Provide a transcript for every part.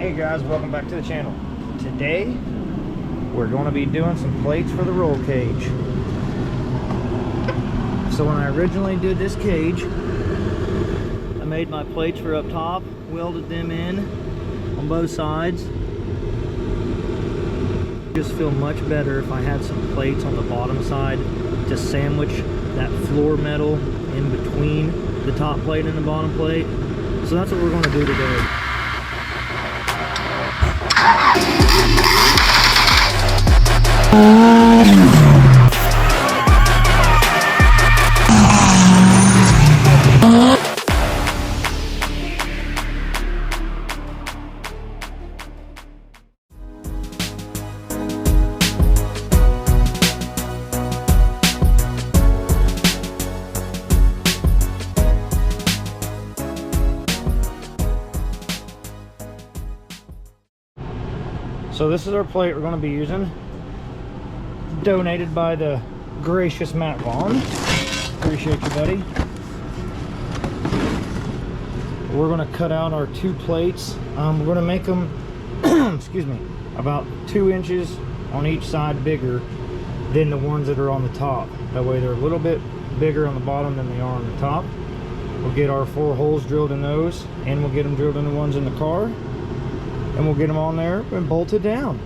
Hey guys, welcome back to the channel. Today we're going to be doing some plates for the roll cage. So when I originally did this cage, I made my plates for up top, welded them in on both sides. Just feel much better if I had some plates on the bottom side to sandwich that floor metal in between the top plate and the bottom plate. So that's what we're going to do today. So this is our plate we're going to be using, donated by the gracious Matt Vaughn. Appreciate you, buddy. We're going to cut out our two plates. We're going to make them excuse me, about 2 inches on each side bigger than the ones that are on the top. That way they're a little bit bigger on the bottom than they are on the top. We'll get our 4 holes drilled in those, and we'll get them drilled in the ones in the car. And we'll get them on there and bolted down.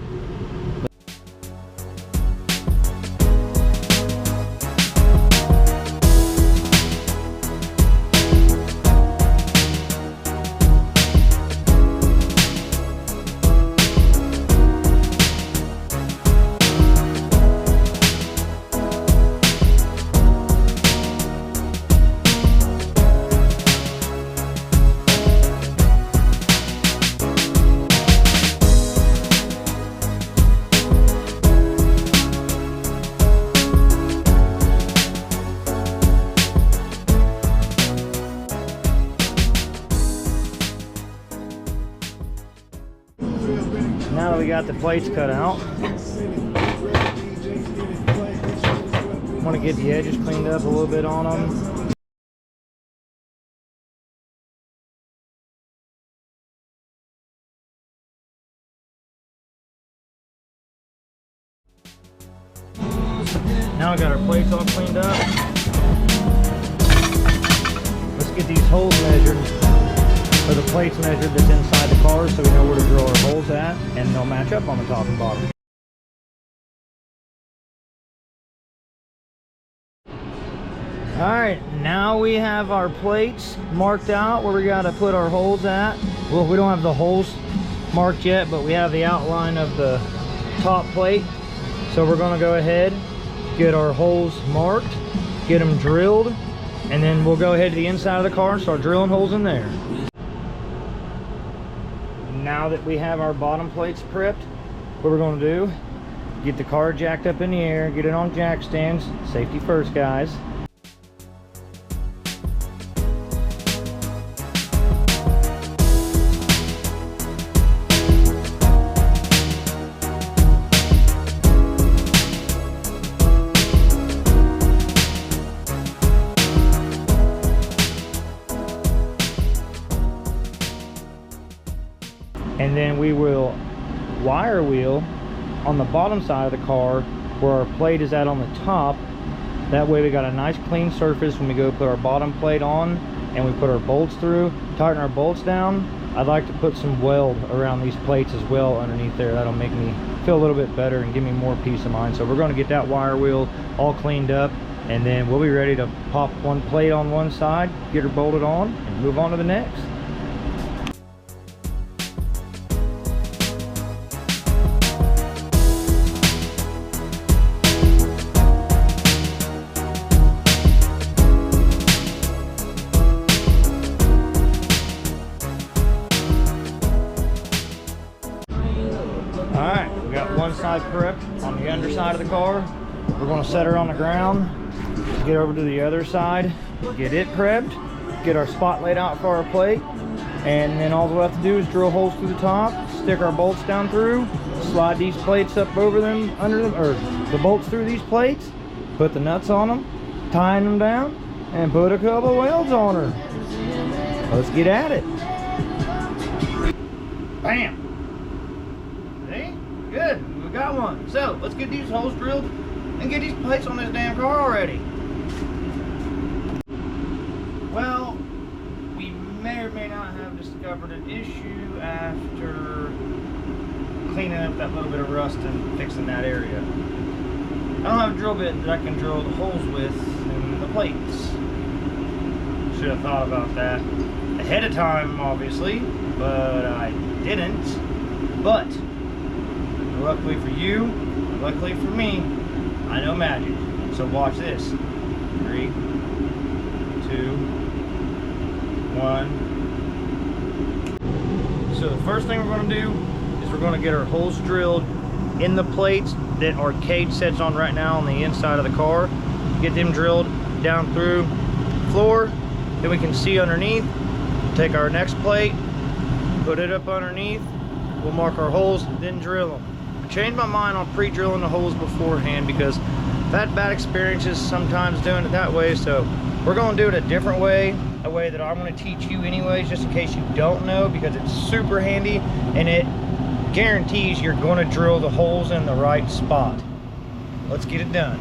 Now that we got the plates cut out, I want to get the edges cleaned up a little bit on them. Now I got our plates all cleaned up. Let's get these holes measured. So the plates measured that's inside the car, so we know where to drill our holes at, and they'll match up on the top and bottom. Alright, now we have our plates marked out where we got to put our holes at. Well, we don't have the holes marked yet, but we have the outline of the top plate. So we're going to go ahead, get our holes marked, get them drilled, and then we'll go ahead to the inside of the car and start drilling holes in there. Now that we have our bottom plates prepped, what we're going to do, get the car jacked up in the air, get it on jack stands. Safety first, guys. And then we will wire wheel on the bottom side of the car where our plate is at on the top. That way we got a nice clean surface when we go put our bottom plate on and we put our bolts through, tighten our bolts down. I'd like to put some weld around these plates as well underneath there. That'll make me feel a little bit better and give me more peace of mind. So we're going to get that wire wheel all cleaned up, and then we'll be ready to pop one plate on one side, get her bolted on, and move on to the next. Alright, we got one side prepped on the underside of the car. We're going to set her on the ground, get over to the other side, get it prepped, get our spot laid out for our plate, and then all we have to do is drill holes through the top, stick our bolts down through, slide these plates up over them, under them, or the bolts through these plates, put the nuts on them, tying them down, and put a couple welds on her. Let's get at it. Bam! we got one. So let's get these holes drilled and get these plates on this damn car already. Well, we may or may not have discovered an issue after cleaning up that little bit of rust and fixing that area. I don't have a drill bit that I can drill the holes with in the plates. Should have thought about that ahead of time, obviously, but I didn't. But luckily for you, luckily for me, I know magic. So watch this. 3, 2, 1. So the first thing we're going to do is we're going to get our holes drilled in the plates that our cage sets on right now on the inside of the car. Get them drilled down through the floor, then we can see underneath. Take our next plate, put it up underneath, we'll mark our holes, then drill them. I changed my mind on pre-drilling the holes beforehand because I've had bad experiences sometimes doing it that way, so we're going to do it a different way, a way that I'm going to teach you anyways, just in case you don't know, because it's super handy and it guarantees you're going to drill the holes in the right spot. Let's get it done.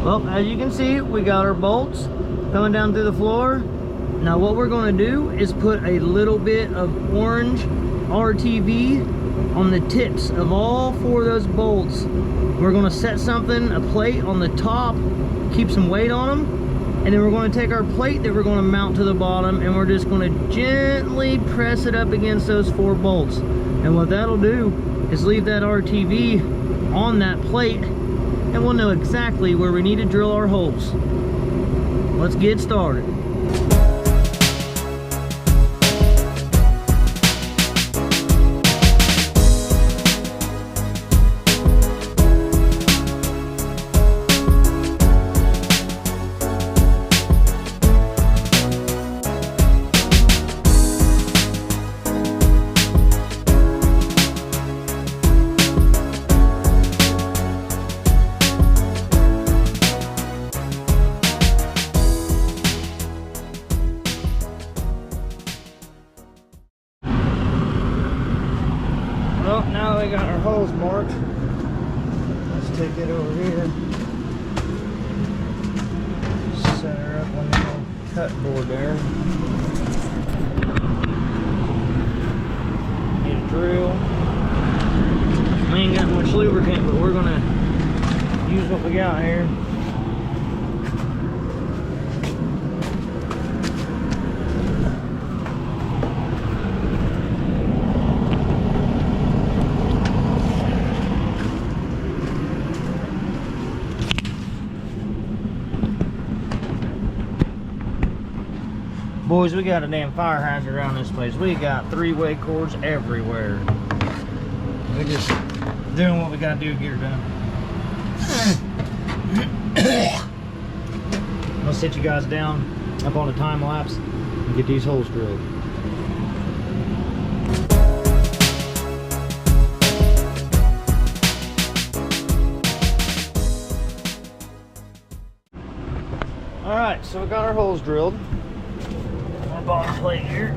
Well, as you can see, we got our bolts coming down through the floor. Now what we're going to do is put a little bit of orange RTV on the tips of all 4 of those bolts. We're going to set something, a plate on the top, keep some weight on them, and then we're going to take our plate that we're going to mount to the bottom and we're just going to gently press it up against those 4 bolts. And what that'll do is leave that RTV on that plate, and we'll know exactly where we need to drill our holes. Let's get started. Well, now we got our holes marked. Let's take it over here. Set her up on the little cut board there. Need a drill. We ain't got much lubricant, but we're gonna use what we got here. Boys, we got a damn fire hydrant around this place. We got 3-way cords everywhere. We're just doing what we gotta do to get her done. I'll sit you guys down up on a time lapse and get these holes drilled. Alright, so we got our holes drilled. Bottom plate here.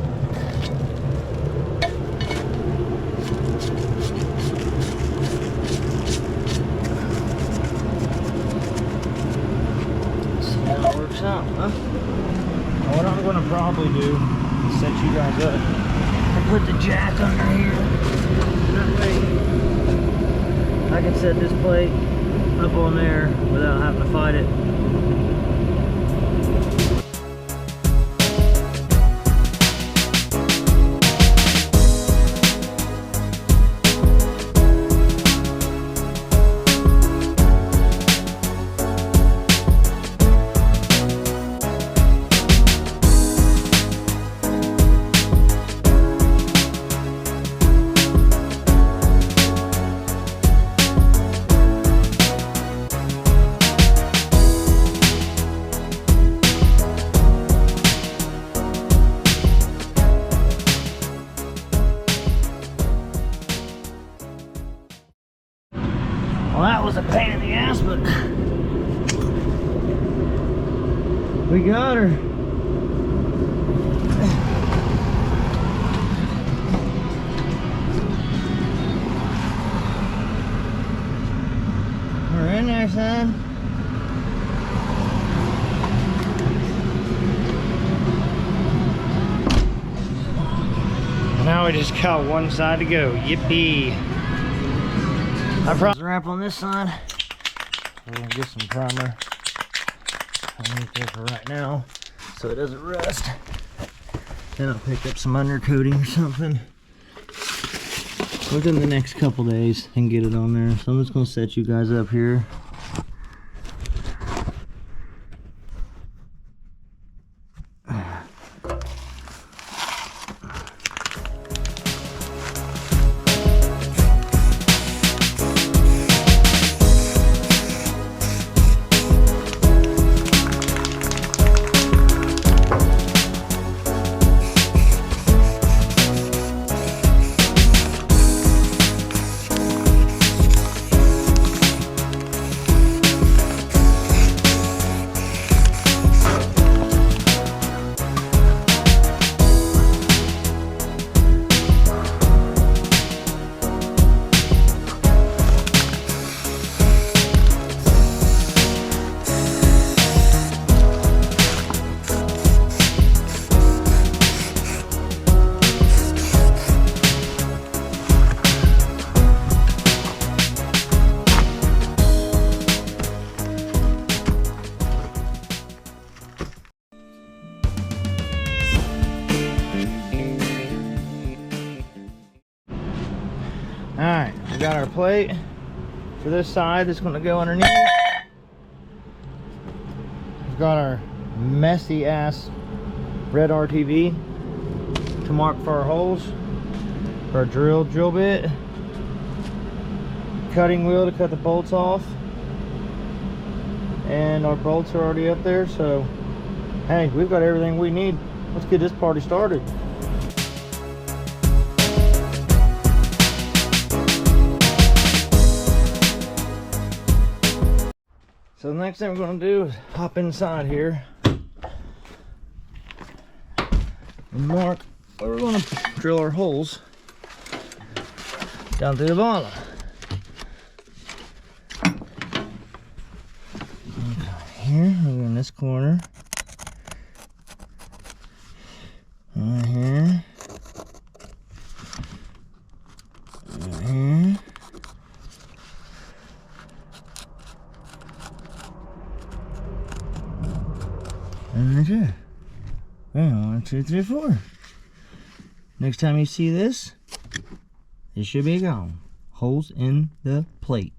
See how it works out, huh? Now what I'm going to probably do is set you guys up and put the jack under here. That way I can set this plate up on there without having to fight it. We got her. We're in there, son. Now we just got one side to go. Yippee. I probably wrap on this side. We're gonna get some primer underneath there for right now so it doesn't rust. Then I'll pick up some undercoating or something within the next couple days and get it on there. So I'm just gonna set you guys up here. Alright, we got our plate for this side that's going to go underneath. We've got our messy ass red RTV to mark for our holes, for our drill bit, cutting wheel to cut the bolts off, and our bolts are already up there, so hey, we've got everything we need. Let's get this party started. So the next thing we're going to do is hop inside here and mark where we're going to drill our holes down through the bottom. Here, we're in this corner. Right here. Right here. And right there. Well, 1, 2, 3, 4. Next time you see this, it should be gone. Holes in the plate.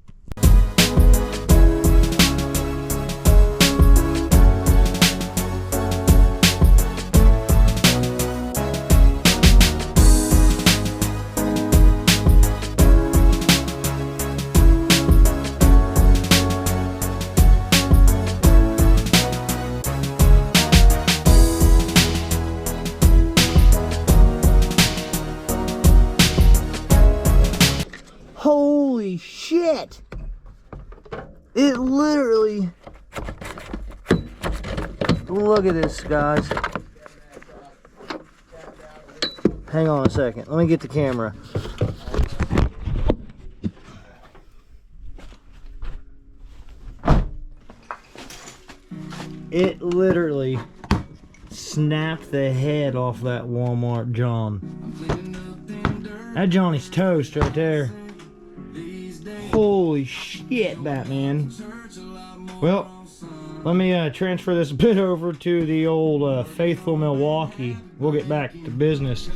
Holy shit! It literally... Look at this, guys. Hang on a second. Let me get the camera. It literally snapped the head off that Walmart John. That Johnny's toast right there. Holy shit, Batman. Well, let me transfer this bit over to the old faithful Milwaukee. We'll get back to business.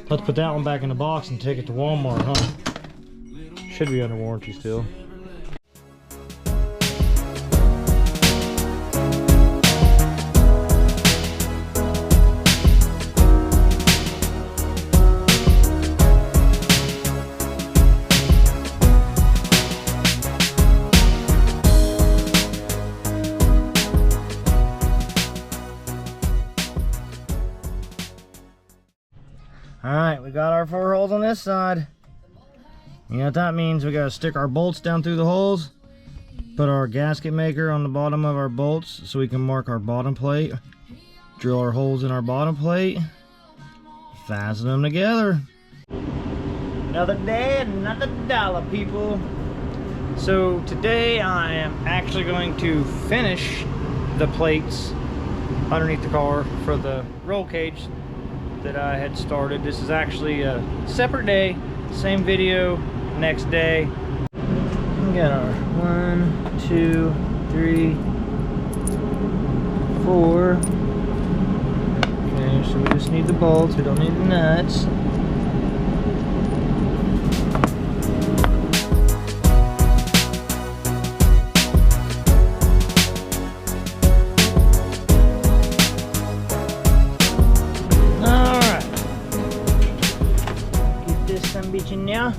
Let's put that one back in the box and take it to Walmart, huh? Should be under warranty still. Alright, we got our 4 holes on this side. You know what that means? We gotta stick our bolts down through the holes Put our gasket maker on the bottom of our bolts so we can mark our bottom plate. Drill our holes in our bottom plate. Fasten them together. Another day, another dollar, people. So today I am actually going to finish the plates underneath the car for the roll cage that I had started. This is actually a separate day, same video, next day. We got our 1, 2, 3, 4. Okay, so we just need the bolts, we don't need the nuts. Alright. Get this some bitch in there.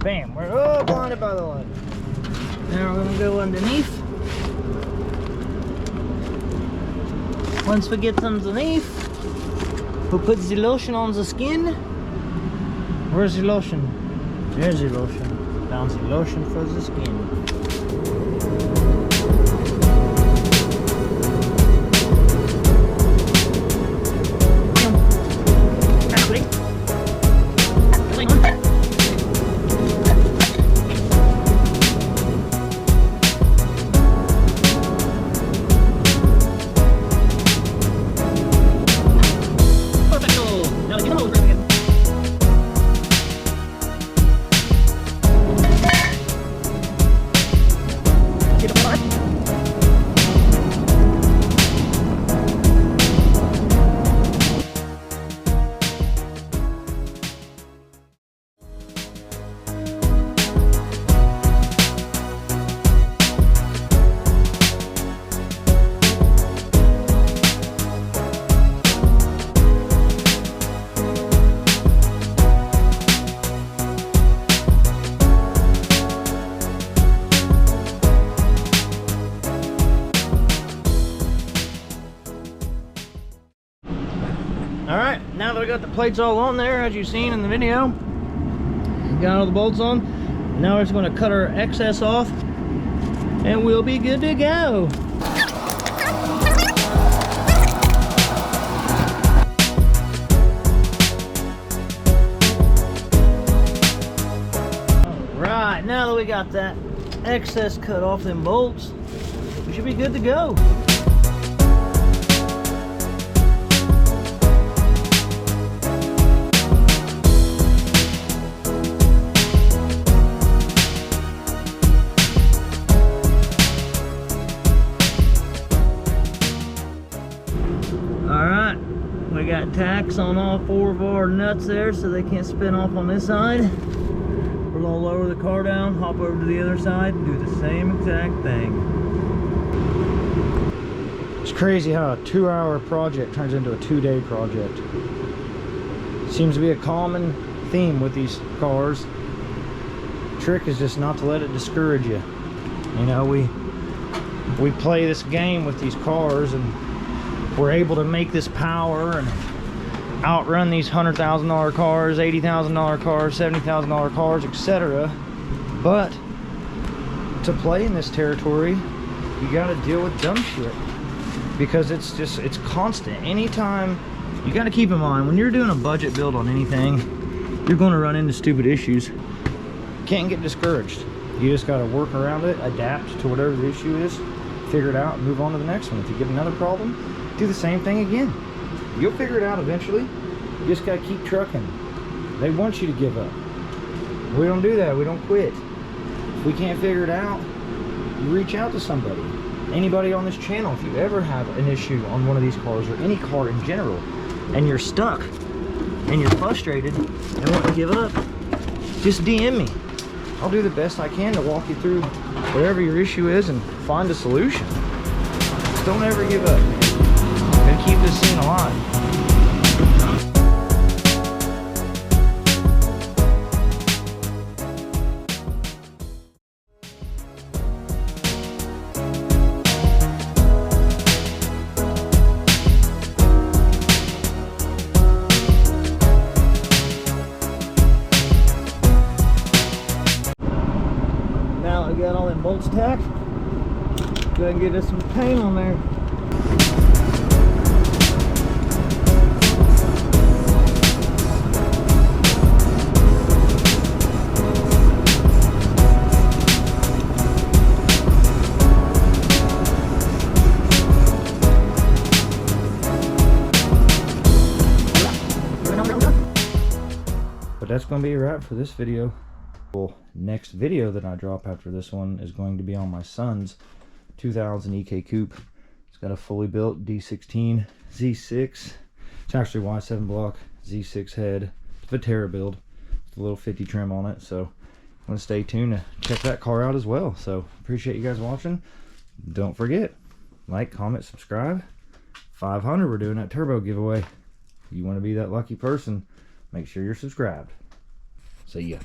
Bam, we're blinded by the light. Now we're gonna go underneath. Once we get underneath, we'll put the lotion on the skin. Where's the lotion? There's the lotion. Found the lotion for the skin. Alright, now that I got the plates all on there, as you've seen in the video, got all the bolts on, now we're just going to cut our excess off, and we'll be good to go. Alright, now that we got that excess cut off them bolts, we should be good to go. Alright, we got tacks on all 4 of our nuts there so they can't spin off on this side. We're going to lower the car down, hop over to the other side, and do the same exact thing. It's crazy how a 2-hour project turns into a 2-day project. Seems to be a common theme with these cars. The trick is just not to let it discourage you. You know, we play this game with these cars, and we're able to make this power and outrun these $100,000 cars, $80,000 cars, $70,000 cars, etc. But to play in this territory, you got to deal with dumb shit, because it's constant. Anytime, you got to keep in mind, when you're doing a budget build on anything, you're going to run into stupid issues. Can't get discouraged. You just got to work around it, adapt to whatever the issue is, figure it out, and move on to the next one. If you get another problem, do the same thing again. You'll figure it out eventually. You just gotta keep trucking. They want you to give up. We don't do that. We don't quit. If we can't figure it out, you reach out to somebody. Anybody on this channel, if you ever have an issue on one of these cars or any car in general, and you're stuck and you're frustrated and want to give up, just DM me. I'll do the best I can to walk you through whatever your issue is and find a solution. Just don't ever give up, man. Gotta keep this scene alive. get us some paint on there. But that's going to be a wrap for this video. Well, next video that I drop after this one is going to be on my son's 2000 EK Coupe. It's got a fully built D16 Z6. It's actually Y7 block Z6 head. It's a Viterra build. It's a little 50 trim on it, so I'm going to stay tuned to check that car out as well. So appreciate you guys watching. Don't forget, like, comment, subscribe. 500, we're doing that turbo giveaway. If you want to be that lucky person, make sure you're subscribed. See ya.